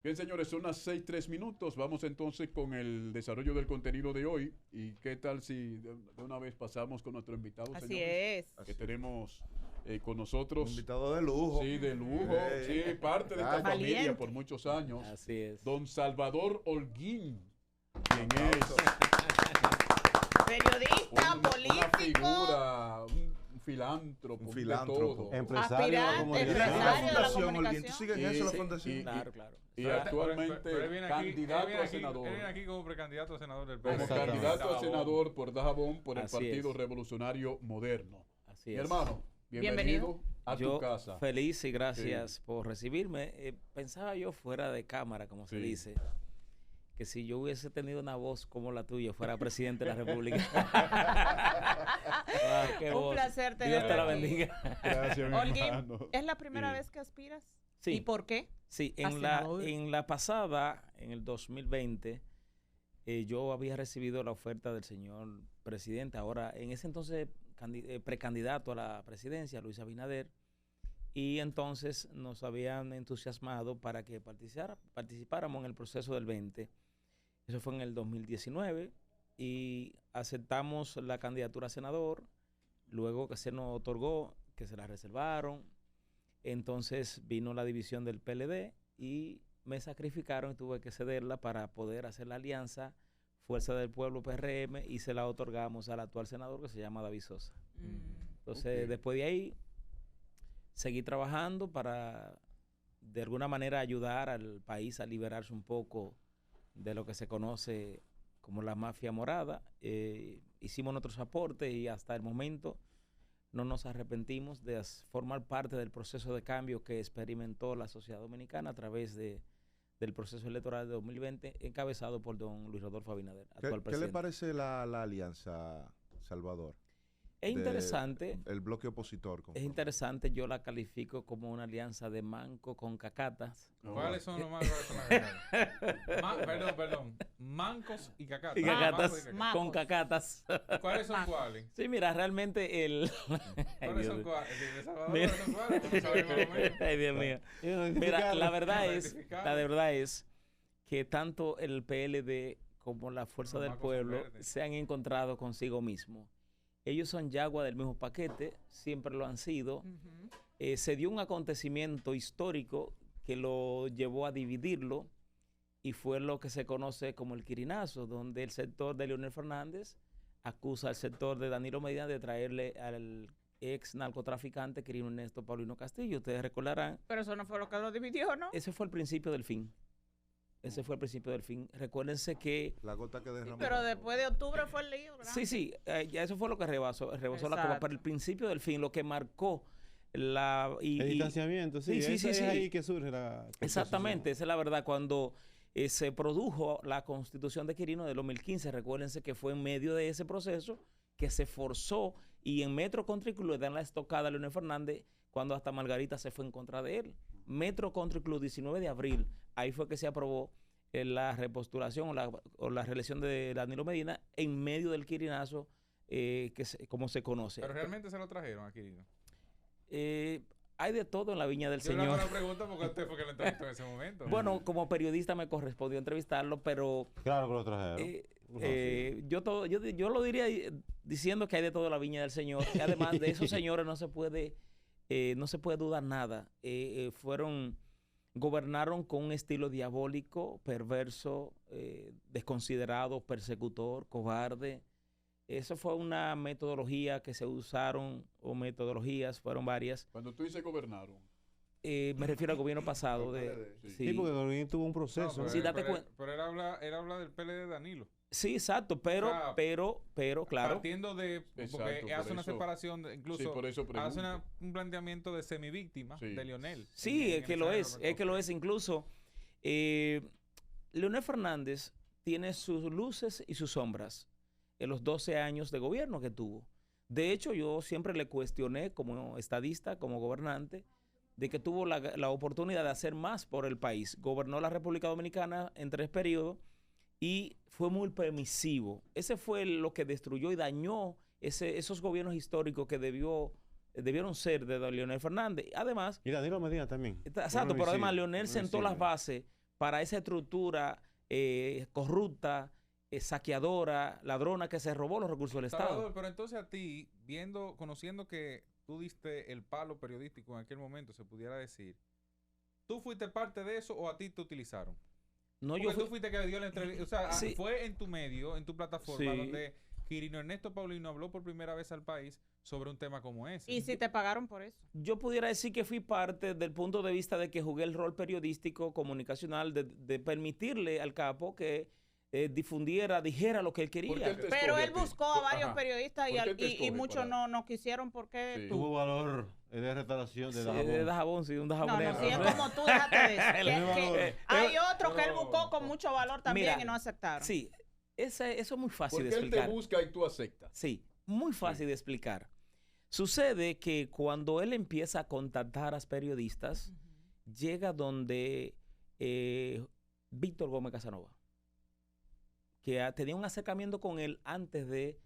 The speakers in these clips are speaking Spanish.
Bien, señores, son las 6:03. Vamos entonces con el desarrollo del contenido de hoy. ¿Y qué tal si de una vez pasamos con nuestro invitado, Así señores? es. Que tenemos con nosotros. Un invitado de lujo. Sí, de lujo. Sí, parte de esta familia por muchos años. Así es. Don Salvador Holguín, quien es Periodista, una político. figura, un filántropo, Un filántropo. Empresario de la Aspirante, Y la empresario de la fundación, Holguín, ¿tú comunicación. sigues en eso, la Sí, fundación? Claro, claro. y actualmente Pero él viene aquí- candidato él viene a aquí- senador. Él viene aquí como precandidato a senador del Como PRD. candidato a senador por Dajabón por el Así Partido es. Revolucionario Moderno. Así Mi es. hermano, bienvenido Bienvenido. a tu Yo casa. feliz y gracias por recibirme. Pensaba yo fuera de cámara, como se Sí. dice, que si yo hubiese tenido una voz como la tuya, fuera presidente de la República. Wow, qué Un voz. placer Dios tenerte te la aquí. bendiga. Gracias, mi Holguín, hermano. ¿es la primera Sí. vez que aspiras? Sí. ¿Y por qué? Sí, a senador. en la pasada, en el 2020, yo había recibido la oferta del señor presidente, ahora en ese entonces precandidato a la presidencia, Luis Abinader, y entonces nos habían entusiasmado para que participáramos en el proceso del 20. Eso fue en el 2019 y aceptamos la candidatura a senador, luego que se nos otorgó, que se la reservaron. Entonces vino la división del PLD y me sacrificaron y tuve que cederla para poder hacer la alianza Fuerza del Pueblo PRM y se la otorgamos al actual senador que se llama David Sosa. Entonces, Ok. después de ahí, seguí trabajando para de alguna manera ayudar al país a liberarse un poco de lo que se conoce como la mafia morada. Hicimos nuestros aportes y hasta el momento no nos arrepentimos de formar parte del proceso de cambio que experimentó la sociedad dominicana a través del proceso electoral de 2020, encabezado por don Luis Rodolfo Abinader, actual ¿Qué le presidente. parece la alianza, Salvador? Es de- interesante. El bloque opositor. Es interesante, yo la califico como una alianza de manco con cacatas. ¿Cuáles son los mancos? Perdón. Mancos y cacatas. Y cacatas, Macos. con cacatas. ¿Cuáles son Macos. cuáles? Sí, mira, realmente el... Ay, ¿Cuáles Dios son mío. cuáles? ¿De Salvador Mira. son cuáles? No sabemos más o menos. Ay, Dios mío. Mira, la verdad es que tanto el PLD como la Fuerza Los del macos son Pueblo verdes. se han encontrado consigo mismo. Ellos son yagua del mismo paquete, siempre lo han sido. Ujú. Se dio un acontecimiento histórico que lo llevó a dividirlo y fue lo que se conoce como el quirinazo, donde el sector de Leonel Fernández acusa al sector de Danilo Medina de traerle al ex narcotraficante Quirino Ernesto Paulino Castillo. Ustedes recordarán, Pero eso no fue lo que lo dividió, ¿no? ese fue el principio del fin. Ese fue el principio del fin. Recuérdense que La gota que derramó. Pero después de octubre fue el lío, ¿verdad? sí, ya eso fue lo que rebasó la curva, Exacto. pero el principio del fin, lo que marcó la... El distanciamiento, sí. sí, Es sí. ahí que surge la... Exactamente, esa es la verdad. Cuando se produjo la constitución de Quirino de 2015, recuérdense que fue en medio de ese proceso que se forzó y en Metro Country Club le dan la estocada a Leonel Fernández cuando hasta Margarita se fue en contra de él. Metro Country Club, 19 de abril, ahí fue que se aprobó la repostulación o la reelección de Danilo Medina en medio del quirinazo, como se conoce. Pero realmente se lo trajeron a Quirino. Hay de todo en la viña del Yo le Señor. hago la pregunta porque usted fue que lo entrevistó en ese momento. Bueno, como periodista me correspondió entrevistarlo, pero Claro que lo trajeron. yo lo diría diciendo que hay de todo en la viña del Señor. Y además de esos señores no se puede dudar nada. Gobernaron con un estilo diabólico, perverso, desconsiderado, persecutor, cobarde. Eso fue una metodología que se usaron, o metodologías, fueron varias. Cuando tú dices gobernaron. Me refiero al gobierno pasado. Sí. Sí, porque Holguín tuvo un proceso. pero, Sí, date pero- cuenta. pero él habla del PLD de Danilo. Sí, exacto, pero, O sea, pero, claro. Partiendo de... Exacto, Porque por hace una eso. separación, incluso Sí, por eso hace pregunto. un planteamiento de semivíctima Sí. de Lionel. Sí, en es que ese lo año, es, ¿verdad? es que lo es. Incluso, Leonel Fernández tiene sus luces y sus sombras en los 12 años de gobierno que tuvo. De hecho, yo siempre le cuestioné como estadista, como gobernante, de que tuvo la oportunidad de hacer más por el país. Gobernó la República Dominicana en 3 periodos y fue muy permisivo. Ese fue lo que destruyó y dañó esos gobiernos históricos que debieron ser de don Leonel Fernández. Además, Y Danilo Medina también. exacto, pero además Leonel sentó las bases para esa estructura corrupta, saqueadora, ladrona que se robó los recursos del Estado. Salvador, pero entonces a ti, conociendo que tú diste el palo periodístico en aquel momento, se pudiera decir, ¿tú fuiste parte de eso o a ti te utilizaron? No, Porque tú fuiste que dio la entrevista, o sea, Sí. fue en tu medio, en tu plataforma, Sí. donde Quirino Ernesto Paulino habló por primera vez al país sobre un tema como ese. ¿Y si te pagaron por eso? Yo pudiera decir que fui parte del punto de vista de que jugué el rol periodístico, comunicacional, de permitirle al capo que dijera lo que él quería. ¿Por qué él te Pero escoge él a ti? buscó a varios Ajá. periodistas ¿Por qué te y escoge muchos para- no quisieron porque Sí. tú. Tuvo valor de restauración de Sí, Dajabón. de Dajabón, sí, un No, Dajabonero. no, si es como tú, déjate de eso. El Hay otros que él buscó con mucho valor también Mira, y no aceptaron. Sí, eso es muy fácil Porque de él te explicar. busca y tú aceptas. Sí, muy fácil de explicar. Sucede que cuando él empieza a contactar a los periodistas, llega donde Víctor Gómez Casanova, que tenía un acercamiento con él antes de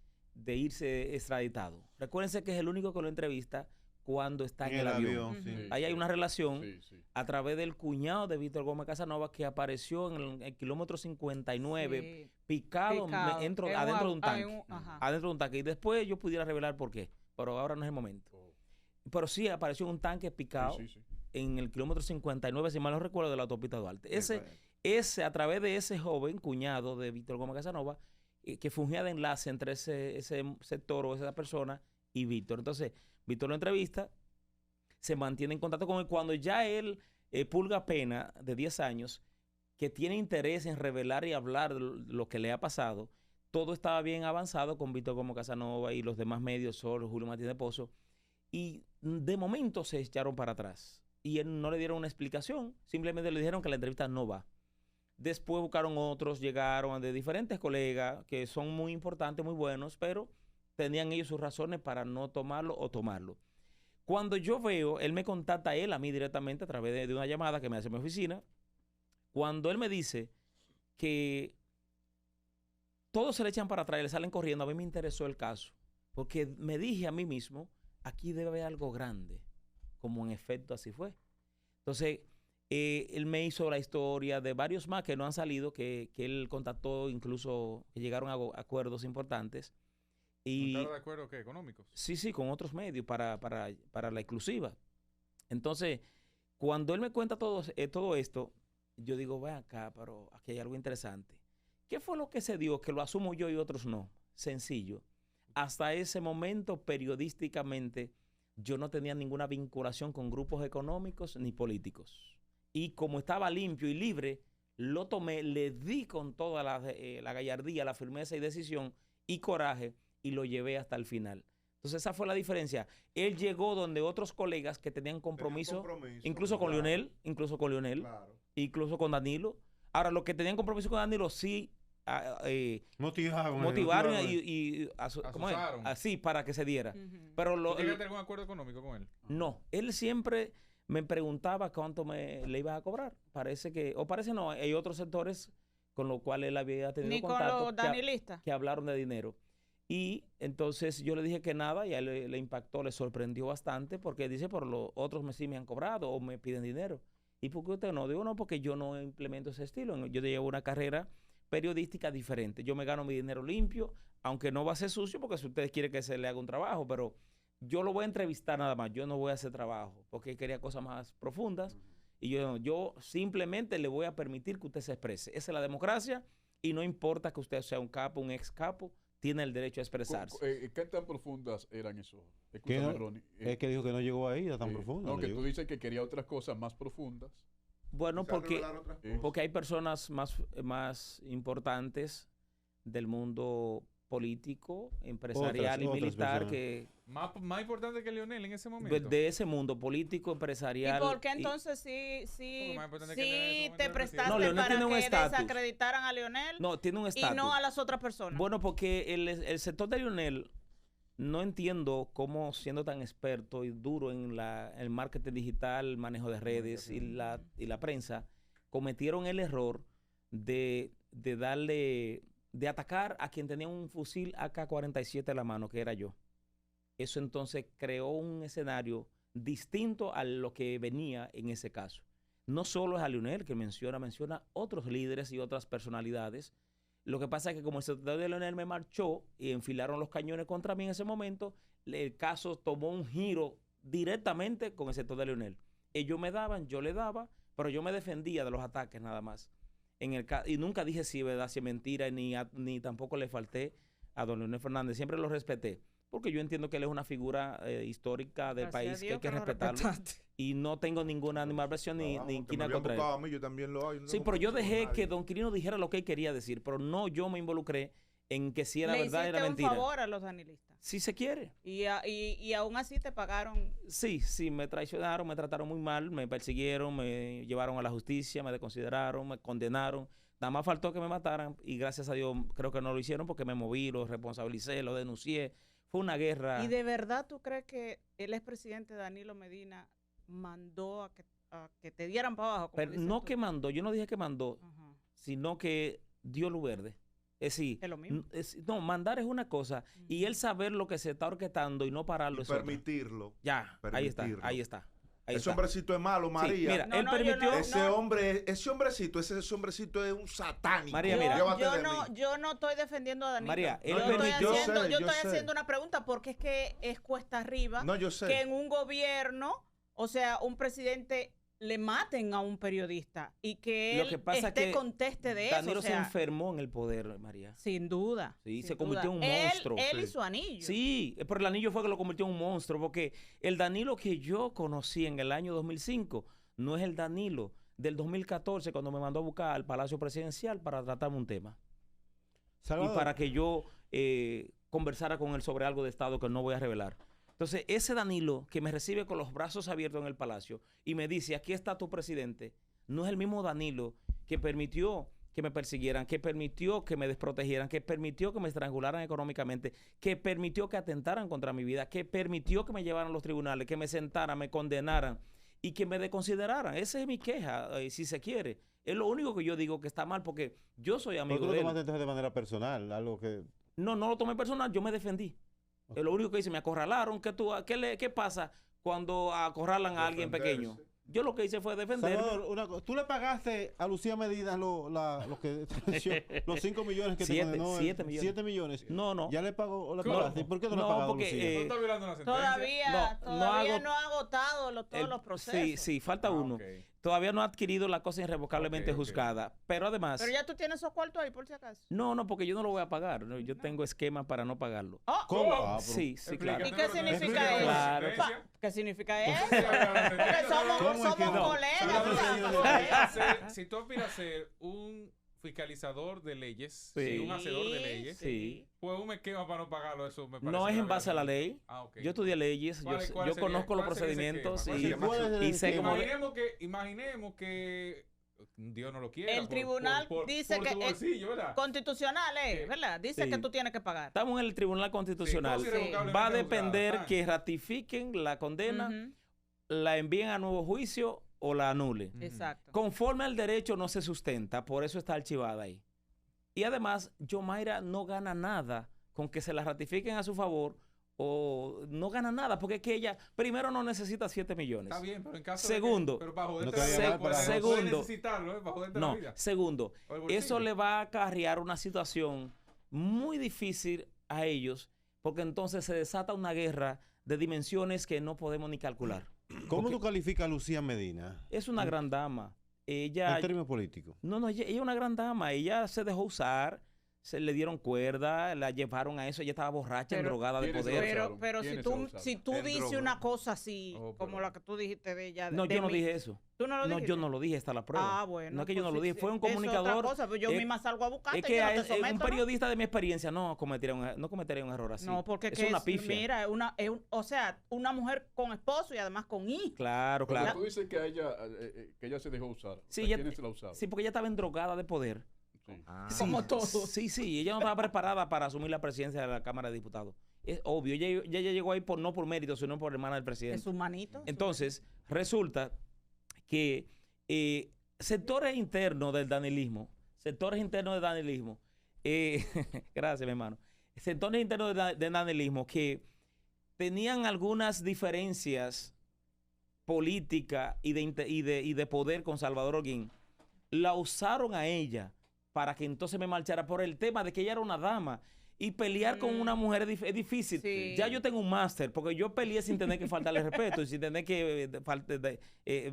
irse extraditado. Recuérdense que es el único que lo entrevista cuando está en el avión. sí. Ujú. Ahí hay una relación Sí. a través del cuñado de Víctor Gómez Casanova que apareció en el kilómetro 59, Sí. picado, Picado. adentro En de un tanque. ajá. Adentro de un tanque. Y después yo pudiera revelar por qué, pero ahora no es el momento. Oh. Pero sí apareció en un tanque picado Sí. en el kilómetro 59, si mal no recuerdo, de la autopista Duarte. A través de ese joven cuñado de Víctor Gómez Casanova, que fungía de enlace entre ese sector o esa persona y Víctor. Entonces, Víctor lo entrevista, se mantiene en contacto con él. Cuando ya él pulga pena de 10 años, que tiene interés en revelar y hablar de lo que le ha pasado, todo estaba bien avanzado con Víctor Gómez Casanova y los demás medios, Sol, Julio Martínez Pozo, y de momento se echaron para atrás. Y él no le dieron una explicación, simplemente le dijeron que la entrevista no va. Después buscaron otros, llegaron de diferentes colegas que son muy importantes, muy buenos, pero tenían ellos sus razones para no tomarlo o tomarlo. Cuando yo veo, él me contacta a mí directamente a través de una llamada que me hace en mi oficina. Cuando él me dice que todos se le echan para atrás y le salen corriendo, a mí me interesó el caso. Porque me dije a mí mismo, aquí debe haber algo grande. Como en efecto así fue. Entonces, él me hizo la historia de varios más que no han salido, que él contactó, incluso que llegaron a acuerdos importantes. Y, ¿Estás de acuerdo que económicos? sí, con otros medios para la exclusiva. Entonces, cuando él me cuenta todo esto, yo digo, ve acá, pero aquí hay algo interesante. ¿Qué fue lo que se dio? Que lo asumo yo y otros no. Sencillo. Hasta ese momento, periodísticamente, yo no tenía ninguna vinculación con grupos económicos ni políticos. Y como estaba limpio y libre, lo tomé, le di con toda la gallardía, la firmeza y decisión y coraje y lo llevé hasta el final. Entonces esa fue la diferencia. Él llegó donde otros colegas que tenían compromiso, incluso con Leonel, incluso con Danilo. Ahora, los que tenían compromiso con Danilo sí motivaron y ¿cómo es? Asusaron. Así para que se diera. Ujú. Pero ¿Tú llegaste a algún acuerdo económico con él? no, él siempre me preguntaba cuánto le iba a cobrar. Parece no, hay otros sectores con los cuales él había tenido Ni con contacto los danilistas. que hablaron de dinero. Y entonces yo le dije que nada y a él le impactó, le sorprendió bastante porque dice, por los otros sí me han cobrado o me piden dinero. ¿Y por qué usted no? Digo, no, porque yo no implemento ese estilo. Yo llevo una carrera periodística diferente. Yo me gano mi dinero limpio, aunque no va a ser sucio porque si ustedes quieren que se le haga un trabajo, pero yo lo voy a entrevistar nada más. Yo no voy a hacer trabajo porque él quería cosas más profundas. Y yo simplemente le voy a permitir que usted se exprese. Esa es la democracia y no importa que usted sea un capo, un ex capo, tiene el derecho a expresarse. ¿Qué tan profundas eran esos? ¿Qué Escúchame, no? Ronnie. Es que dijo que no llegó ahí a tan profundo. No, no que llegó. tú dices que quería otras cosas más profundas. Bueno, porque hay personas más importantes del mundo político, empresarial y Otras militar personas. que Más importante que Leonel en ese momento. de ese mundo político, ¿Y empresarial. por qué entonces sí Porque más importante que Leonel en ese te momento era prestaste No, Leonel para tiene un que estatus. desacreditaran a Leonel No, tiene un y estatus. no a las otras personas? Bueno, porque el sector de Lionel, no entiendo cómo siendo tan experto y duro en el marketing digital, el manejo de redes y la prensa, cometieron el error de atacar a quien tenía un fusil AK-47 en la mano, que era yo. Eso entonces creó un escenario distinto a lo que venía en ese caso. no solo es a Leonel que menciona otros líderes y otras personalidades. Lo que pasa es que como el secretario de Leonel me marchó y enfilaron los cañones contra mí en ese momento, el caso tomó un giro directamente con el sector de Leonel. Ellos me daban, yo le daba, pero yo me defendía de los ataques nada más. Y nunca dije si es verdad, si es mentira, ni tampoco le falté a don Leonel Fernández. Siempre lo respeté, porque yo entiendo que él es una figura histórica del país que hay que respetarlo. Y no tengo ninguna animadversión ni inquina contra él. A mí, yo también lo hago. Sí, pero yo dejé que don Quirino dijera lo que él quería decir, pero no yo me involucré en que si era verdad era mentira. Le hiciste un favor a los danilistas. Si se quiere. Y aún así te pagaron. Sí, me traicionaron, me trataron muy mal, me persiguieron, me llevaron a la justicia, me desconsideraron, me condenaron. Nada más faltó que me mataran y gracias a Dios creo que no lo hicieron porque me moví, lo responsabilicé, lo denuncié. Fue una guerra. ¿Y de verdad tú crees que el expresidente Danilo Medina mandó a que te dieran para abajo? Pero no que mandó, yo no dije que mandó, sino que dio luz verde. Es decir, es lo mismo. No, mandar es una cosa y él saber lo que se está orquestando y no pararlo y es permitirlo. Otra. Ya, ahí está. Ese hombrecito es malo, María. Sí, mira, él permitió. Ese hombrecito es un satánico. María, mira. Yo no estoy defendiendo a Danilo. María, yo estoy haciendo una pregunta porque es que es cuesta arriba que en un gobierno, o sea, un presidente le maten a un periodista y que él conteste de Danilo eso. se enfermó en el poder, María. Sin duda. Sí, se convirtió en un monstruo. Él y su anillo. Sí, pero el anillo fue que lo convirtió en un monstruo, porque el Danilo que yo conocí en el año 2005 no es el Danilo del 2014 cuando me mandó a buscar al Palacio Presidencial para tratarme un tema. Salvador. Y para que yo conversara con él sobre algo de Estado que no voy a revelar. Entonces, ese Danilo que me recibe con los brazos abiertos en el Palacio y me dice, aquí está tu presidente, no es el mismo Danilo que permitió que me persiguieran, que permitió que me desprotegieran, que permitió que me estrangularan económicamente, que permitió que atentaran contra mi vida, que permitió que me llevaran a los tribunales, que me sentaran, me condenaran y que me desconsideraran. Esa es mi queja, si se quiere. Es lo único que yo digo que está mal porque yo soy amigo de él. ¿Pero tú lo tomaste de manera personal? Algo que... No lo tomé personal, yo me defendí. Es lo único que hice, me acorralaron. ¿Qué pasa cuando acorralan a alguien pequeño? Yo lo que hice fue defenderme. Salvador, ¿tú le pagaste a Lucía Medina los 5 millones que te condenó? 7 millones. 7 millones. No. ¿Ya le pagó? ¿Le pagaste? ¿Y por qué no le pagado porque, Lucía? ¿No está violando una sentencia? Todavía no ha agotado todos los procesos. Sí, falta uno. Okay. Todavía no ha adquirido la cosa irrevocablemente juzgada. Pero además... Pero ya tú tienes esos cuartos ahí, por si acaso. No, porque yo no lo voy a pagar. No, yo tengo esquemas para no pagarlo. ¿Cómo? Sí, claro. ¿Y qué significa eso? Claro. ¿Qué significa eso? Porque somos colegas. Si tú aspiras a ser un fiscalizador de leyes, un hacedor de leyes, pues un esquema para no pagarlo, eso me parece. No es en base a la ley. Yo estudié leyes, yo conozco los procedimientos y sé cómo... Imaginemos que Dios no lo quiere. El tribunal dice que es constitucional, ¿verdad? Dice que tú tienes que pagar. Estamos en el tribunal constitucional. Va a depender que ratifiquen la condena, la envíen a nuevo juicio o la anulen. Exacto. Conforme al derecho no se sustenta, por eso está archivada ahí. Y además, Yomaira no gana nada con que se la ratifiquen a su favor o no gana nada, porque es que ella primero no necesita 7 millones. Está bien, pero en caso segundo, pero bajo segundo, eso le va a acarrear una situación muy difícil a ellos, porque entonces se desata una guerra de dimensiones que no podemos ni calcular. ¿Cómo tú calificas a Lucía Medina? Es una gran dama. Ella, en términos políticos. No, ella es una gran dama. Ella se dejó usar, se le dieron cuerda, la llevaron a eso. Ella estaba borracha, drogada de poder. Pero si tú dices una cosa así, como la que tú dijiste de ella. No, yo no dije eso. ¿Tú no lo dijiste? No, yo no lo dije, está la prueba. Ah, bueno. No es que yo no lo dije, fue un comunicador. Es otra cosa, pero yo misma salgo a buscarte. Es que un periodista de mi experiencia no cometería un error así. No, porque es una pifia. Mira, una mujer con esposo y además con hijos. Claro. Pero tú dices que ella se dejó usar. Sí, ¿quiénes la usaban? Sí, porque ella estaba endrogada de poder. Como todos. Sí, ella no estaba preparada para asumir la presidencia de la Cámara de Diputados. Es obvio, ella llegó ahí no por mérito, sino por hermana del presidente. Es su manito. Entonces, resulta que sectores internos del danilismo, gracias, mi hermano, sectores internos del danilismo que tenían algunas diferencias política y de poder con Salvador Holguín, la usaron a ella para que entonces me marchara por el tema de que ella era una dama. Y pelear con una mujer es difícil. Sí. Ya yo tengo un máster, porque yo peleé sin tener que faltarle respeto y sin tener que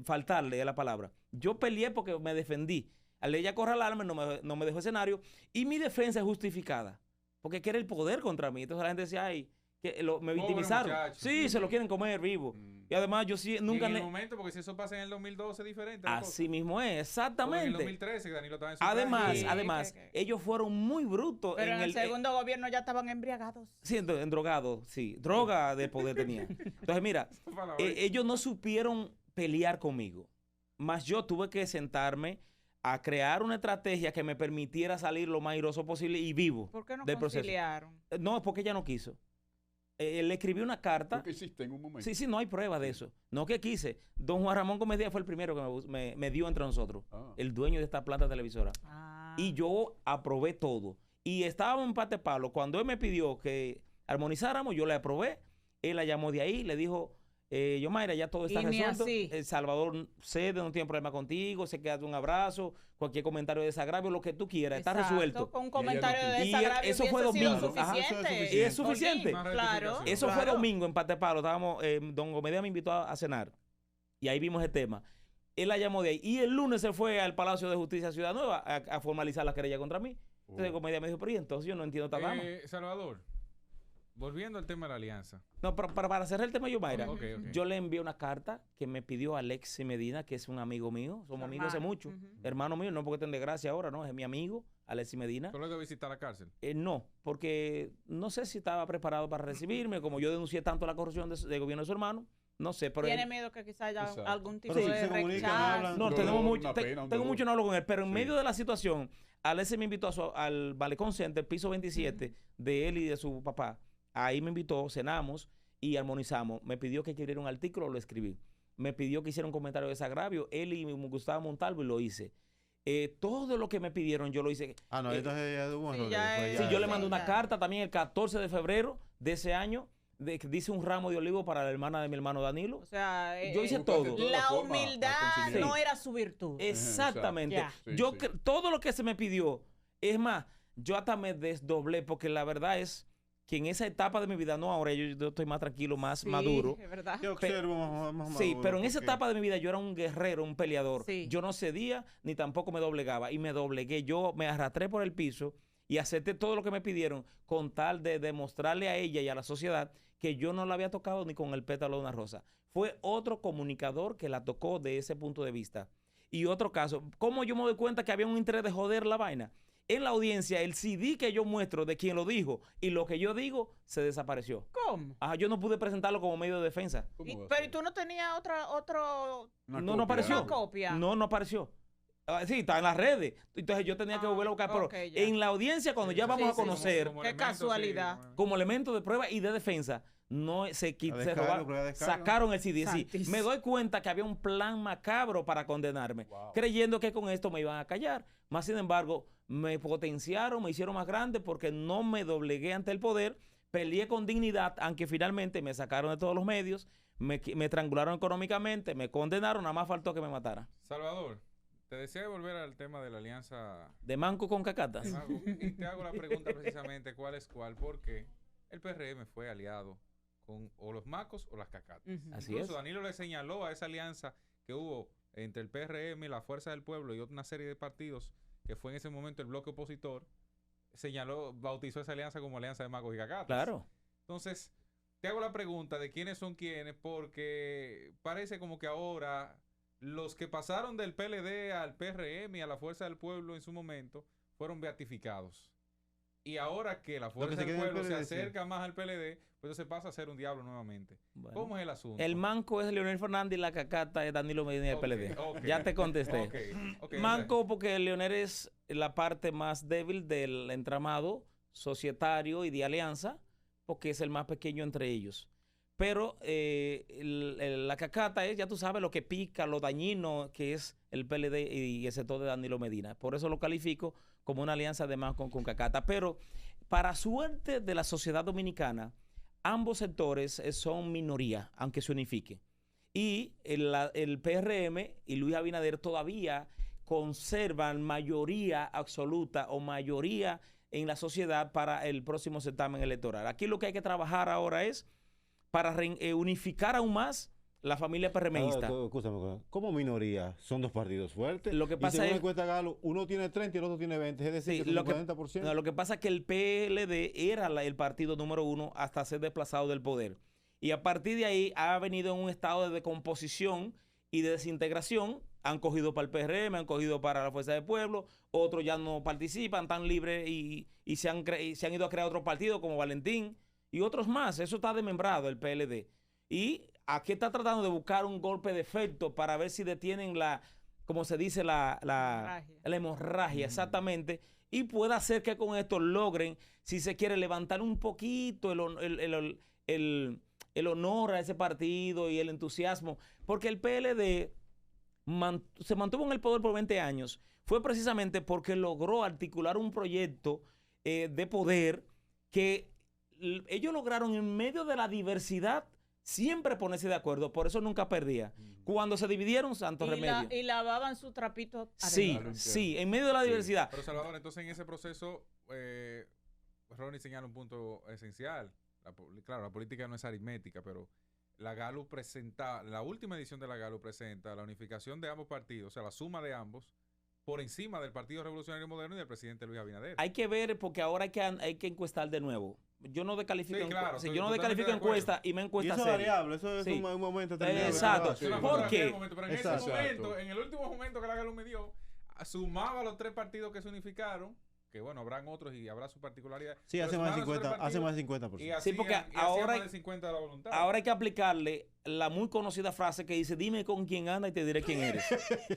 faltarle a la palabra. Yo peleé porque me defendí. Al ella acorralarme, no me dejó escenario. Y mi defensa es justificada, porque era el poder contra mí. Entonces la gente decía, ay, que me victimizaron. Sí, se lo quieren comer vivo. Y además yo sí nunca... En el momento, porque si eso pasa en el 2012 es diferente. Así mismo es, exactamente. En el 2013 que Danilo estaba en su Además, ellos fueron muy brutos. Pero en el segundo gobierno ya estaban embriagados. Sí, endrogados, sí. Droga de poder tenían. Entonces, mira, ellos no supieron pelear conmigo. Más yo tuve que sentarme a crear una estrategia que me permitiera salir lo más airoso posible y vivo. ¿Por qué no del conciliaron? Proceso. No, es porque ella no quiso. Le escribí una carta. ¿Lo que hiciste en un momento? Sí, no hay prueba de eso. No que quise. Don Juan Ramón Gómez Díaz fue el primero que me dio entre nosotros. El dueño de esta planta televisora. Y yo aprobé todo. Y estábamos en Pate Palo. Cuando él me pidió que armonizáramos, yo le aprobé. Él la llamó de ahí, le dijo, Yomaira, ya todo está resuelto. El Salvador cede, no tiene problema contigo, se queda de un abrazo, cualquier comentario de desagravio, lo que tú quieras, está resuelto. Con un comentario de desagravio eso fue domingo. Suficiente. Y es suficiente. Claro. Eso fue domingo en Pate Palo. Estábamos, don Gómez me invitó a cenar. Y ahí vimos el tema. Él la llamó de ahí. Y el lunes se fue al Palacio de Justicia Ciudad Nueva a formalizar la querella contra mí. Entonces Gómez me dijo, pero entonces yo no entiendo esta dama. Salvador, volviendo al tema de la alianza. No, para cerrar el tema, Yomaira, yo le envié una carta que me pidió Alexis Medina, que es un amigo mío. Somos amigos hace mucho. Hermano mío, no porque esté en desgracia ahora, no. Es mi amigo, Alexis Medina. ¿Solo de visitar la cárcel? No, porque no sé si estaba preparado para recibirme. Como yo denuncié tanto la corrupción del gobierno de su hermano, no sé. Pero ¿tiene miedo que quizás haya algún tipo de rechazo? No, tengo mucho, no hablo con él. Pero en medio de la situación, Alexis me invitó al Balecón Center, piso 27, de él y de su papá. Ahí me invitó, cenamos y armonizamos. Me pidió que escribiera un artículo, lo escribí. Me pidió que hiciera un comentario de desagravio. Él y Gustavo Montalvo y lo hice. Todo lo que me pidieron yo lo hice. Entonces yo le mandé una carta también el 14 de febrero de ese año. Dice un ramo de olivo para la hermana de mi hermano Danilo. O sea, yo hice todo. La humildad no era su virtud. Exactamente. Todo lo que se me pidió, es más, yo hasta me desdoblé porque la verdad es que en esa etapa de mi vida, no ahora, yo estoy más tranquilo, más maduro. Es verdad. Yo observo más maduro. Sí, pero en esa etapa de mi vida yo era un guerrero, un peleador. Sí. Yo no cedía ni tampoco me doblegaba. Y me doblegué. Yo me arrastré por el piso y acepté todo lo que me pidieron con tal de demostrarle a ella y a la sociedad que yo no la había tocado ni con el pétalo de una rosa. Fue otro comunicador que la tocó de ese punto de vista. Y otro caso, ¿cómo yo me doy cuenta que había un interés de joder la vaina? En la audiencia, el CD que yo muestro de quien lo dijo y lo que yo digo se desapareció. ¿Cómo? Yo no pude presentarlo como medio de defensa. Pero ¿y tú no tenías otro no apareció. Una copia? No apareció. Sí, está en las redes. Entonces yo tenía que volverlo a buscar. Pero en la audiencia, cuando ya vamos a conocer... Qué casualidad. Como elemento de prueba y de defensa, no se robaron, sacaron el CD. Sí, me doy cuenta que había un plan macabro para condenarme, creyendo que con esto me iban a callar. Más sin embargo, me potenciaron, me hicieron más grande porque no me doblegué ante el poder, peleé con dignidad, aunque finalmente me sacaron de todos los medios, me estrangularon económicamente, me condenaron, nada más faltó que me matara. Salvador, te deseo volver al tema de la alianza de Manco con Cacatas. Y te hago la pregunta precisamente, ¿cuál es cuál? Porque el PRM fue aliado con o los Macos o las Cacatas. Así Incluso es. Danilo le señaló a esa alianza que hubo entre el PRM y la Fuerza del Pueblo y una serie de partidos que fue en ese momento el bloque opositor, bautizó esa alianza como Alianza de Macos y Cacatas. Claro. Entonces, te hago la pregunta de quiénes son quiénes, porque parece como que ahora los que pasaron del PLD al PRM y a la Fuerza del Pueblo en su momento fueron beatificados. Y ahora que la Fuerza del Pueblo se acerca más al PLD, pues se pasa a ser un diablo nuevamente. Bueno, ¿cómo es el asunto? El Manco es Leonel Fernández y la Cacata es Danilo Medina del PLD. Ya te contesté. Manco porque Leonel es la parte más débil del entramado societario y de alianza, porque es el más pequeño entre ellos. Pero la Cacata es, ya tú sabes, lo que pica, lo dañino que es el PLD y el sector de Danilo Medina. Por eso lo califico como una alianza de Manco con Cacata. Pero para suerte de la sociedad dominicana, ambos sectores son minoría, aunque se unifique. y el PRM y Luis Abinader todavía conservan mayoría absoluta o mayoría en la sociedad para el próximo certamen electoral. Aquí lo que hay que trabajar ahora es para unificar aún más la familia PRMista. Escúchame, como minoría son dos partidos fuertes. Lo que pasa según es, la encuesta Galo, uno tiene 30 y el otro tiene 20, es decir, sí, que son 40%. No, lo que pasa es que el PLD era el partido número 1 hasta ser desplazado del poder. Y a partir de ahí ha venido en un estado de decomposición y de desintegración. Han cogido para el PRM, han cogido para la Fuerza del Pueblo, otros ya no participan, están libres y se han ido a crear otros partidos como Valentín y otros más. Eso está desmembrado, el PLD. Y aquí está tratando de buscar un golpe de efecto para ver si detienen como se dice, la hemorragia, exactamente, y puede hacer que con esto logren, si se quiere, levantar un poquito el honor a ese partido y el entusiasmo, porque el PLD se mantuvo en el poder por 20 años, fue precisamente porque logró articular un proyecto de poder que ellos lograron en medio de la diversidad siempre ponerse de acuerdo, por eso nunca perdía. Cuando se dividieron, santo remedio. Y lavaban su trapito. Sí, en medio de la diversidad. Pero Salvador, entonces en ese proceso, Ronnie señala un punto esencial. Claro, la política no es aritmética, pero la última edición de la GALU presenta la unificación de ambos partidos, o sea, la suma de ambos, por encima del Partido Revolucionario Moderno y del presidente Luis Abinader. Hay que ver, porque ahora hay que encuestar de nuevo. Yo no descalifico encuesta y me encuesta eso es variable, eso es un momento determinado. Exacto. ¿Por qué? Pero en ese momento, en el último momento que la GALU me dio, sumaba los 3 partidos que se unificaron, que bueno, habrán otros y habrá su particularidad. Sí, hace más de 50%. Y hacían, porque ahora más de 50 de la voluntad. Ahora hay que aplicarle la muy conocida frase que dice, dime con quién anda y te diré quién eres.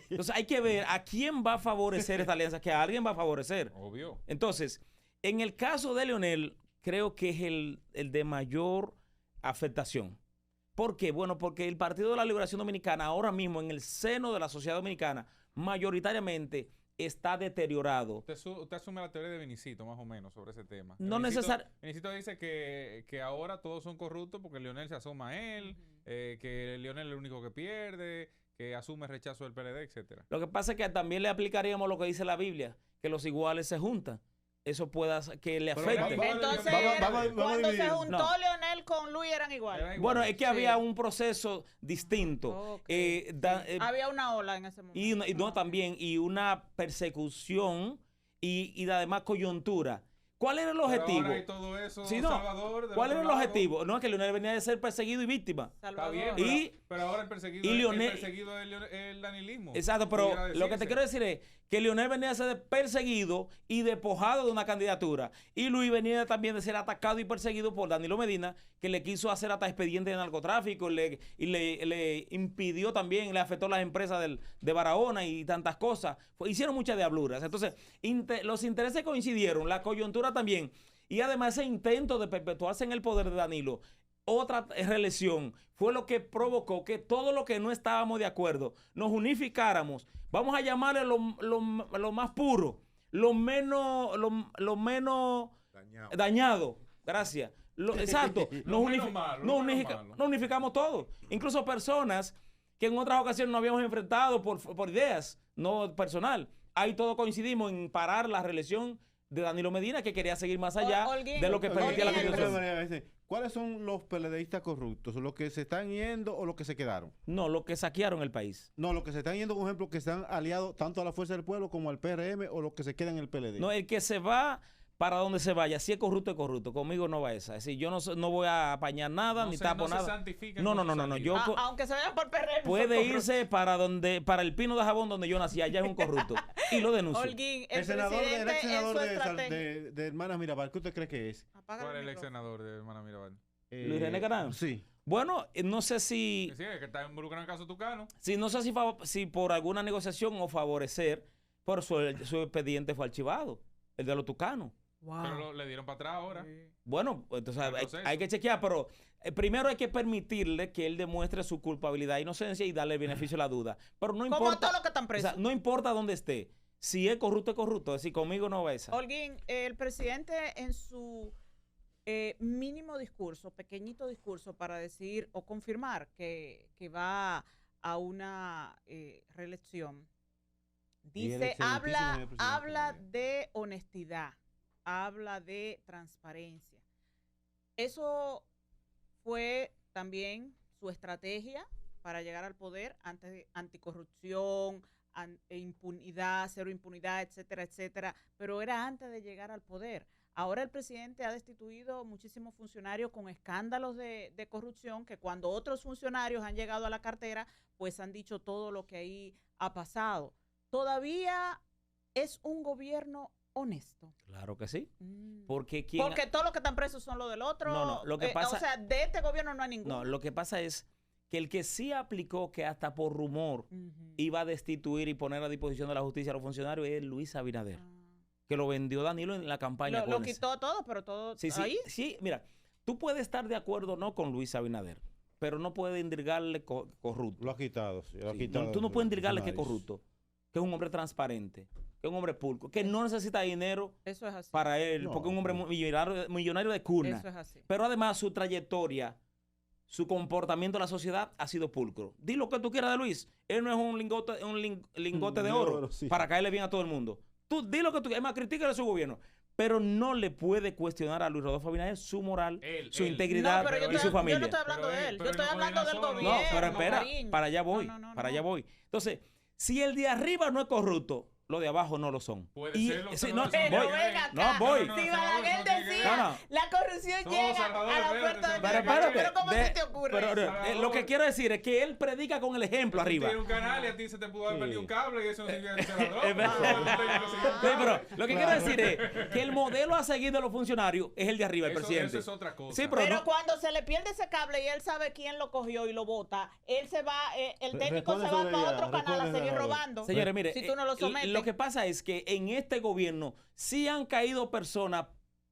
Entonces hay que ver a quién va a favorecer esta alianza, que a alguien va a favorecer. Obvio. Entonces, en el caso de Leonel, creo que es el de mayor afectación. ¿Por qué? Bueno, porque el Partido de la Liberación Dominicana ahora mismo en el seno de la sociedad dominicana mayoritariamente está deteriorado. Usted asume la teoría de Vinicito, más o menos, sobre ese tema. No necesariamente. Vinicito dice que ahora todos son corruptos porque Leonel se asoma a él, que Leonel es el único que pierde, que asume rechazo del PLD, etcétera. Lo que pasa es que también le aplicaríamos lo que dice la Biblia, que los iguales se juntan. Eso pueda que le afecte. Entonces, cuando se juntó Leonel con Luis eran iguales. Bueno, es que había un proceso distinto. Okay. Había una ola en ese momento. También, y una persecución y además coyuntura. ¿Cuál era el objetivo? Ahora hay todo eso, sí, no. Salvador, ¿Cuál era el objetivo? No, es que Leonel venía de ser perseguido y víctima. Está bien, pero ahora el perseguido es el danilismo. Exacto, pero lo que te quiero decir es que Leonel venía de ser perseguido y despojado de una candidatura. Y Luis venía también de ser atacado y perseguido por Danilo Medina, que le quiso hacer hasta expediente de narcotráfico y le impidió también, le afectó las empresas de Barahona y tantas cosas. Hicieron muchas diabluras. Entonces, los intereses coincidieron, la coyuntura también. Y además ese intento de perpetuarse en el poder de Danilo, otra reelección, fue lo que provocó que todo lo que no estábamos de acuerdo nos unificáramos. Vamos a llamarle lo más puro, lo menos dañado. Gracias. Exacto. Nos unificamos todos. Incluso personas que en otras ocasiones nos habíamos enfrentado por ideas, no personal. Ahí todos coincidimos en parar la reelección de Danilo Medina, que quería seguir más allá de lo que permitía la Constitución. ¿Cuáles son los PLDistas corruptos? ¿Los que se están yendo o los que se quedaron? No, los que saquearon el país. No, los que se están yendo, por ejemplo, que están aliados tanto a la Fuerza del Pueblo como al PRM, o los que se quedan en el PLD. No, el que se va para donde se vaya, si es corrupto, es corrupto. Conmigo no va esa. Es decir, yo no voy a apañar nada, ni tapo nada. No. Yo, aunque se vaya por PRM. Puede irse para el Pino de Jabón donde yo nací. Allá es un corrupto. Y lo denuncio. Holguín, el senador de Hermanas Mirabal, ¿qué usted cree que es? ¿Cuál es el ex senador de Hermanas Mirabal? Luis René Carán. Sí. Bueno, no sé si... Sí, es que está involucrado en el caso Tucano. Sí, no sé si por alguna negociación o favorecer, por su expediente fue archivado, el de los Tucanos. Wow. Pero le dieron para atrás ahora. Sí. Bueno, entonces hay que chequear, pero primero hay que permitirle que él demuestre su culpabilidad e inocencia y darle el beneficio de la duda. Pero no importa... Como a todos los que están presos. O sea, no importa dónde esté. Si es corrupto, es corrupto. Es decir, conmigo no va esa. Holguín, el presidente en su mínimo discurso, pequeñito discurso para decir o confirmar que va a una reelección. Dice, habla de honestidad, habla de transparencia. Eso fue también su estrategia para llegar al poder, anticorrupción, impunidad, cero impunidad, etcétera, etcétera, pero era antes de llegar al poder. Ahora el presidente ha destituido muchísimos funcionarios con escándalos de corrupción que cuando otros funcionarios han llegado a la cartera, pues han dicho todo lo que ahí ha pasado. Todavía es un gobierno honesto. Claro que sí. Porque todos los que están presos son los del otro. No, lo que pasa, o sea, de este gobierno no hay ninguno. No, lo que pasa es que el que sí aplicó que hasta por rumor iba a destituir y poner a disposición de la justicia a los funcionarios es Luis Abinader. Que lo vendió Danilo en la campaña. Lo quitó todo, pero todo ahí. Sí, mira, tú puedes estar de acuerdo no con Luis Abinader, pero no puedes indrigarle corrupto. Lo ha quitado, sí. Tú no puedes indrigarle que es corrupto, que es un hombre transparente, que es un hombre pulcro, que no necesita dinero para él, porque es un hombre millonario de cuna. Eso es así. Pero además su trayectoria, su comportamiento en la sociedad ha sido pulcro. Di lo que tú quieras de Luis. Él no es un lingote de oro sí, para caerle bien a todo el mundo. Tú di lo que tú quieras. Es más, critícale su gobierno. Pero no le puede cuestionar a Luis Rodolfo Abinader su moral, su integridad y su familia. Yo no estoy hablando de él. Yo estoy hablando del gobierno. No, pero espera. Para allá voy. Para allá voy. Entonces, si el de arriba no es corrupto, los de abajo no lo son. Puede ser lo no voy. Si Balaguer decía, la corrupción llega a la puerta de pero ¿cómo se te ocurre? Lo que quiero decir es que él predica con el ejemplo arriba. Tiene un canal y a ti se te pudo haber perdido un cable y eso no sirve de pero lo que quiero decir es que el modelo a seguir de los funcionarios es el de arriba, el presidente. Eso es otra cosa. Sí, pero cuando se le pierde ese cable y él sabe quién lo cogió y lo bota, él se va, el técnico se va para otro canal a seguir robando. Señores, mire, si tú no lo sometes. Lo que pasa es que en este gobierno sí han caído personas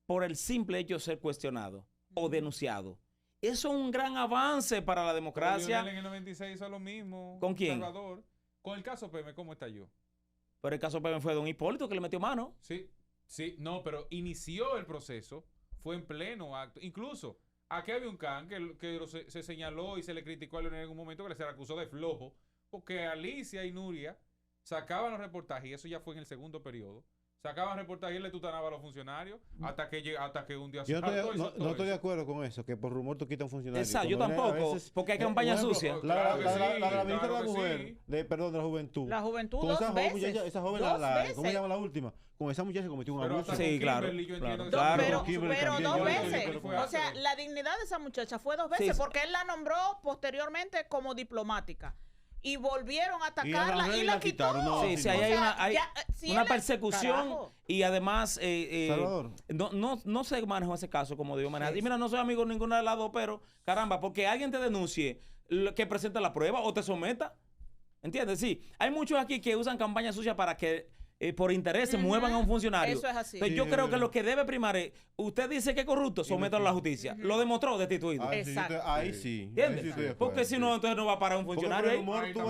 por el simple hecho de ser cuestionados o denunciados. Eso es un gran avance para la democracia. Lionel en el 96 hizo lo mismo. ¿Con quién? Salvador. Con el caso Peme, ¿cómo estalló? Pero el caso Peme fue don Hipólito que le metió mano. Sí, no, pero inició el proceso, fue en pleno acto. Incluso, aquí había un can que se señaló y se le criticó a Lionel en un momento que se le acusó de flojo, porque Alicia y Nuria sacaban los reportajes, y eso ya fue en el segundo periodo, sacaban reportajes y le tutanaban a los funcionarios hasta que un día... Yo no estoy de acuerdo con eso, que por rumor tú quitas un funcionario. Exacto, yo tampoco, porque hay campaña sucia. La ministra de la mujer, de la juventud. La juventud dos veces. Esa joven, ¿cómo se llama la última? Con esa muchacha cometió un abuso. Sí, claro. Pero 2 veces. O sea, la dignidad de esa muchacha fue 2 veces, porque él la nombró posteriormente como diplomática. Y volvieron a atacarla y la quitaron. Sí, hay una persecución. Carajo. Y además no se manejó ese caso como debió manejar. Y mira, no soy amigo de ninguna de las dos, pero caramba, porque alguien te denuncie, que presente la prueba o te someta. ¿Entiendes? Sí, hay muchos aquí que usan campañas sucias para que por interés se muevan a un funcionario. Eso es así. Entonces, yo creo que lo que debe primar es, usted dice que es corrupto, sométalo a la justicia. Lo demostró, destituido. Exacto. Ahí sí. ¿Entiendes? Porque si no, entonces no va a parar un funcionario. Por rumor te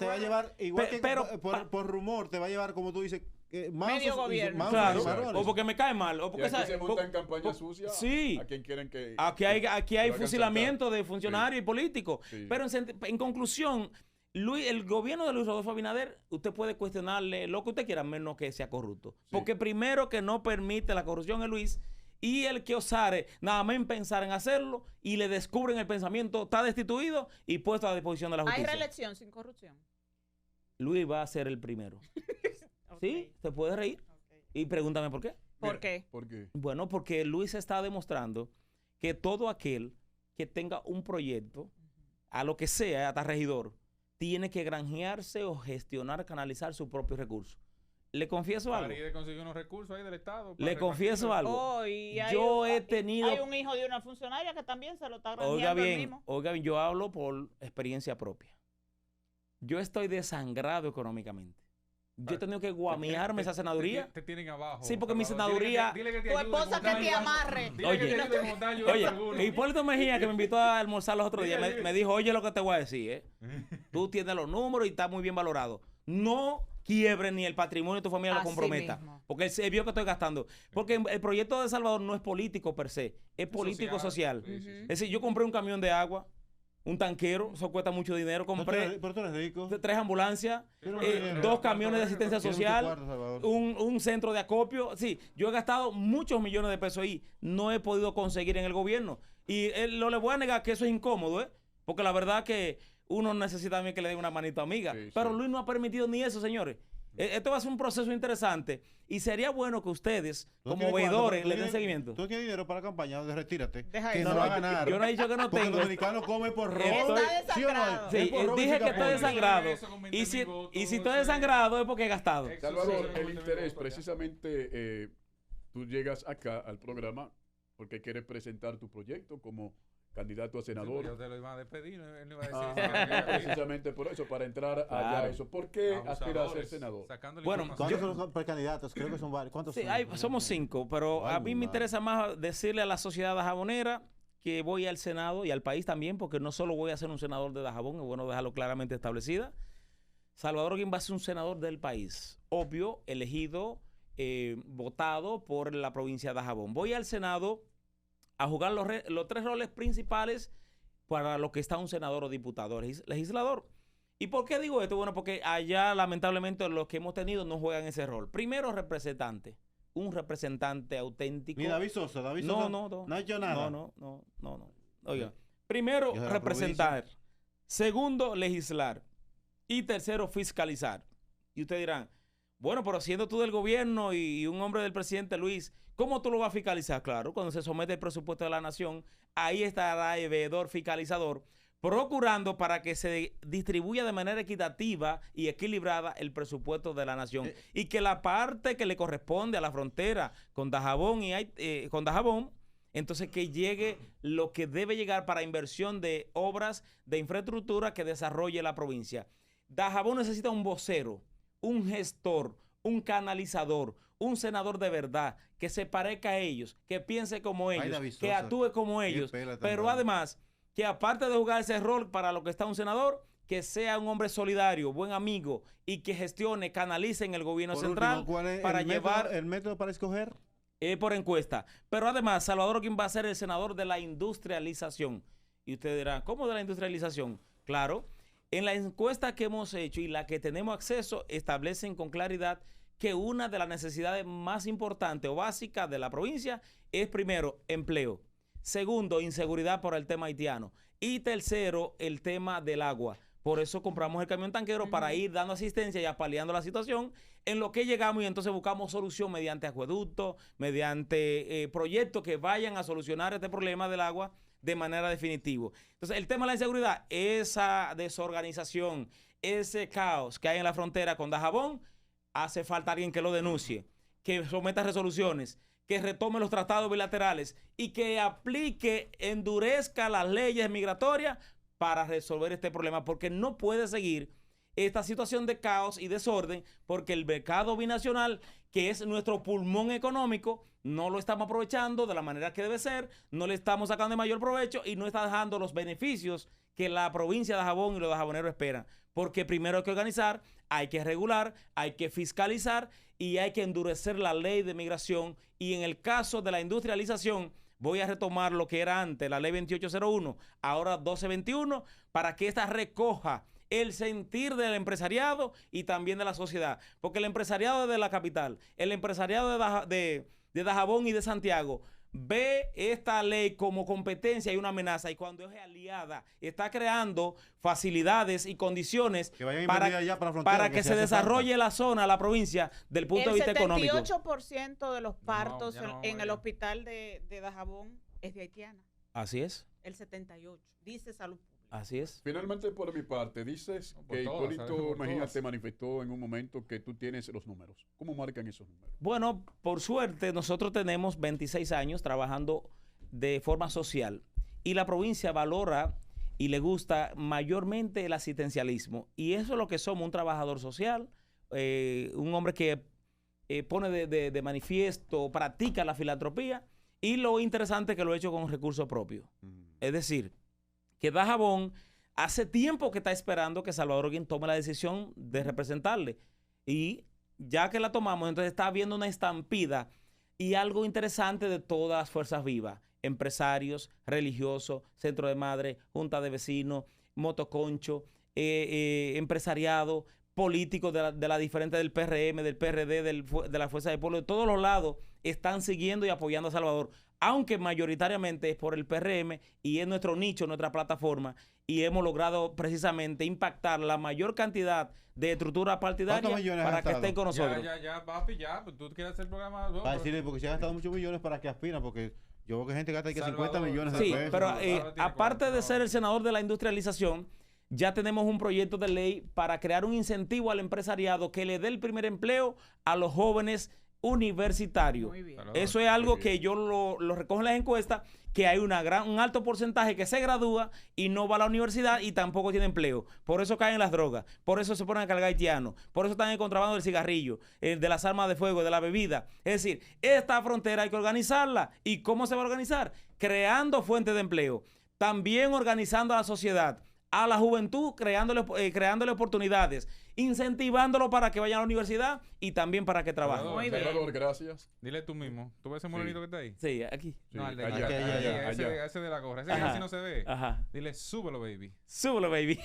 va a llevar, igual que por rumor, te va a llevar, como tú dices, medio gobierno. Claro, o porque me cae mal. O porque se monta en campaña sucia. Sí. ¿A quién quieren que...? Aquí hay fusilamiento de funcionarios y políticos. Sí. Pero en conclusión... el gobierno de Luis Rodolfo Abinader, usted puede cuestionarle lo que usted quiera, menos que sea corrupto. Sí. Porque primero que no permite la corrupción es Luis, y el que osare nada más en pensar en hacerlo y le descubren el pensamiento, está destituido y puesto a disposición de la justicia. ¿Hay reelección sin corrupción? Luis va a ser el primero. Okay. ¿Sí? ¿Se puede reír? Okay. Y pregúntame por qué. ¿Por qué? Bueno, porque Luis está demostrando que todo aquel que tenga un proyecto, a lo que sea, hasta regidor, tiene que granjearse o gestionar, canalizar sus propios recursos. Le confieso algo. Para ir a conseguir unos recursos ahí del Estado. Le confieso algo. Yo he tenido... Hay un hijo de una funcionaria que también se lo está granjeando él mismo. Oiga bien, yo hablo por experiencia propia. Yo estoy desangrado económicamente. Yo he tenido que guamearme esa senaduría. Te tienen abajo. Sí, porque mi senaduría... Dile que tu esposa que te amarre. Oye, Hipólito Mejía, que me invitó a almorzar los otros días, me dijo, oye lo que te voy a decir, tú tienes los números y está muy bien valorado. No quiebre ni el patrimonio de tu familia lo comprometa. Mismo. Porque él vio que estoy gastando. Porque el proyecto de Salvador no es político per se, es político social. Sí. Es decir, yo compré un camión de agua, un tanquero, eso cuesta mucho dinero. Compré pero tú eres rico. 3 ambulancias, 2 camiones de asistencia social, un centro de acopio. Sí, yo he gastado muchos millones de pesos ahí. No he podido conseguir en el gobierno. Y no le voy a negar que eso es incómodo, porque la verdad que uno necesita también que le den una manito amiga. Sí, pero Luis no ha permitido ni eso, señores. Esto va a ser un proceso interesante y sería bueno que ustedes, como veedores, le den seguimiento. ¿Tú tienes dinero para la campaña? Retírate. Que no va a ganar. Yo no he dicho que no tengo. Porque el dominicano come por robo. Está desangrado. Sí, dije que estoy desangrado. Y si estoy desangrado es porque he gastado. Salvador, el interés, precisamente, tú llegas acá al programa porque quieres presentar tu proyecto como candidato a senador. Yo te lo iba a despedir, él no iba a decir precisamente por eso, para entrar allá a eso. ¿Por qué aspiras a ser senador? Bueno, ¿cuántos son precandidatos? Creo que son varios. ¿Cuántos son? Somos 5, pero a mí me interesa más decirle a la sociedad dajabonera que voy al Senado y al país también, porque no solo voy a ser un senador de Dajabón, es bueno dejarlo claramente establecida. Salvador Holguín va a ser un senador del país, obvio, elegido, votado por la provincia de Dajabón. Voy al Senado a jugar los 3 roles principales para lo que está un senador o diputado legislador. ¿Y por qué digo esto? Bueno, porque allá lamentablemente los que hemos tenido no juegan ese rol. Primero, representante. Un representante auténtico. Ni David Sosa. No ha hecho nada. No. Oiga, primero, representar. Segundo, legislar. Y tercero, fiscalizar. Y ustedes dirán, bueno, pero siendo tú del gobierno y un hombre del presidente Luis, ¿cómo tú lo vas a fiscalizar? Claro, cuando se somete el presupuesto de la nación, ahí estará el veedor fiscalizador, procurando para que se distribuya de manera equitativa y equilibrada el presupuesto de la nación. Y que la parte que le corresponde a la frontera con Dajabón, entonces que llegue lo que debe llegar para inversión de obras de infraestructura que desarrolle la provincia. Dajabón necesita un vocero, un gestor, un canalizador, un senador de verdad, que se parezca a ellos, que piense como ellos, que actúe como ellos, pero además, que aparte de jugar ese rol para lo que está un senador, que sea un hombre solidario, buen amigo y que gestione, canalice en el gobierno central para llevar... ¿El método para escoger? Por encuesta. Pero además, Salvador Holguín va a ser el senador de la industrialización. Y usted dirá, ¿cómo de la industrialización? Claro, en la encuesta que hemos hecho y la que tenemos acceso, establecen con claridad que una de las necesidades más importantes o básicas de la provincia es, primero, empleo. Segundo, inseguridad por el tema haitiano. Y tercero, el tema del agua. Por eso compramos el camión tanquero para ir dando asistencia y apaleando la situación en lo que llegamos y entonces buscamos solución mediante acueductos, mediante proyectos que vayan a solucionar este problema del agua de manera definitiva. Entonces, el tema de la inseguridad, esa desorganización, ese caos que hay en la frontera con Dajabón, hace falta alguien que lo denuncie, que someta resoluciones, que retome los tratados bilaterales y que aplique, endurezca las leyes migratorias para resolver este problema, porque no puede seguir esta situación de caos y desorden, porque el mercado binacional, que es nuestro pulmón económico, no lo estamos aprovechando de la manera que debe ser, no le estamos sacando de mayor provecho y no está dejando los beneficios que la provincia de Dajabón y los dajaboneros esperan. Porque primero hay que organizar, hay que regular, hay que fiscalizar y hay que endurecer la ley de migración. Y en el caso de la industrialización, voy a retomar lo que era antes, la ley 2801, ahora 1221, para que esta recoja el sentir del empresariado y también de la sociedad. Porque el empresariado de la capital, el empresariado de Dajabón y de Santiago, ve esta ley como competencia y una amenaza, y cuando es aliada está creando facilidades y condiciones para que se desarrolle la zona, la provincia, del punto de vista económico. El 78% de los partos en el hospital de Dajabón es de haitiana. Así es. El 78%, dice Salud Pública. Así es. Finalmente, por mi parte, dices que Hipólito Mejía te manifestó en un momento que tú tienes los números. ¿Cómo marcan esos números? Bueno, por suerte, nosotros tenemos 26 años trabajando de forma social y la provincia valora y le gusta mayormente el asistencialismo. Y eso es lo que somos, un trabajador social, un hombre que pone de manifiesto, practica la filantropía, y lo interesante es que lo he hecho con recursos propios. Es decir, que Dajabón hace tiempo que está esperando que Salvador Holguín tome la decisión de representarle. Y ya que la tomamos, entonces está habiendo una estampida y algo interesante de todas las fuerzas vivas. Empresarios, religiosos, centro de madre, junta de vecinos, motoconcho, empresariado, políticos de la diferente del PRM, del PRD, de la Fuerza del Pueblo, de todos los lados están siguiendo y apoyando a Salvador, aunque mayoritariamente es por el PRM y es nuestro nicho, nuestra plataforma, y hemos logrado precisamente impactar la mayor cantidad de estructura partidaria para que estén con nosotros. Ya, papi, ya, pues tú quieres hacer el programa. Para decirle, porque se han gastado muchos millones para que aspiran, porque yo veo que gente gasta 50 millones de pesos. Sí, pero aparte de ser el senador de la industrialización, ya tenemos un proyecto de ley para crear un incentivo al empresariado que le dé el primer empleo a los jóvenes universitarios. Eso es algo que yo lo recojo en las encuestas, que hay un alto porcentaje que se gradúa y no va a la universidad y tampoco tiene empleo. Por eso caen las drogas, por eso se ponen a cargar haitianos, por eso están en el contrabando del cigarrillo, de las armas de fuego, de la bebida. Es decir, esta frontera hay que organizarla. ¿Y cómo se va a organizar? Creando fuentes de empleo, también organizando a la sociedad, a la juventud, creándole oportunidades, incentivándolo para que vayan a la universidad y también para que trabajen. Salvador, gracias. Dile tú mismo. ¿Tú ves ese morenito que está ahí? Sí, aquí. No, al de allá. Ese de la gorra. Ese que así no se ve. Ajá. Dile, súbelo, baby. Súbelo, baby.